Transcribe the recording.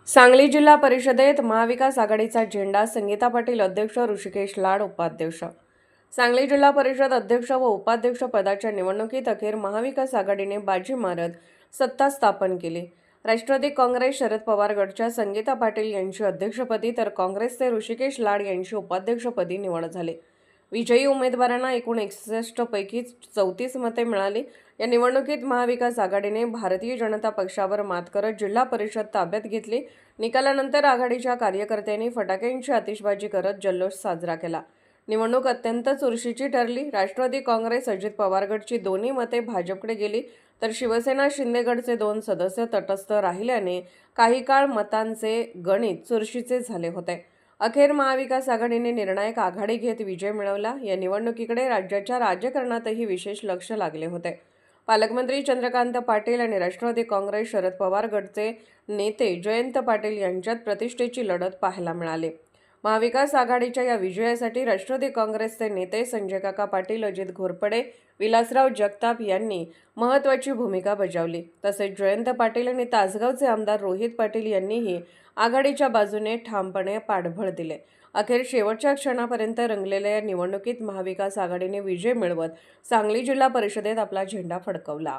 सांगली जिल्हा परिषदेत महाविकास आघाडीचा झेंडा संगीता पाटील अध्यक्ष, ऋषिकेश लाड उपाध्यक्ष. सांगली जिल्हा परिषद अध्यक्ष व उपाध्यक्ष पदाच्या निवडणुकीत अखेर महाविकास आघाडीने बाजी मारत सत्ता स्थापन केली. राष्ट्रवादी काँग्रेस शरद पवार गटच्या संगीता पाटील यांची अध्यक्षपदी तर काँग्रेसचे ऋषिकेश लाड यांची उपाध्यक्षपदी निवड झाली. विजयी उमेदवारांना एकूण 61 पैकी 34 मते मिळाली. या निवडणुकीत महाविकास आघाडीने भारतीय जनता पक्षावर मात करत जिल्हा परिषद ताब्यात घेतली. निकालानंतर आघाडीच्या कार्यकर्त्यांनी फटाक्यांची आतिषबाजी करत जल्लोष साजरा केला. निवडणूक अत्यंत चुरशीची ठरली. राष्ट्रवादी काँग्रेस अजित पवार गटची दोन्ही मते भाजपकडे गेली, तर शिवसेना शिंदे गटचे 2 सदस्य तटस्थ राहिल्याने काही काळ मतांचे गणित चुरशीचे झाले होते. अखेर महाविकास आघाडीने निर्णायक आघाडी घेत विजय मिळवला. या निवडणुकीकडे राज्याच्या राजकारणातही विशेष लक्ष लागले होते. पालकमंत्री चंद्रकांत पाटील आणि राष्ट्रवादी काँग्रेस शरद पवार गटचे नेते जयंत पाटील यांच्यात प्रतिष्ठेची लढत पाहायला मिळाली. महाविकास आघाडीच्या या विजयासाठी राष्ट्रवादी काँग्रेसचे नेते संजय काका पाटील, अजित घोरपडे, विलासराव जगताप यांनी महत्त्वाची भूमिका बजावली. तसेच जयंत पाटील आणि तासगावचे आमदार रोहित पाटील यांनीही आघाडीच्या बाजूने ठामपणे पाठबळ दिले. अखेर शेवटच्या क्षणापर्यंत रंगलेल्या या निवडणुकीत महाविकास आघाडीने विजय मिळवत सांगली जिल्हा परिषदेत आपला झेंडा फडकवला.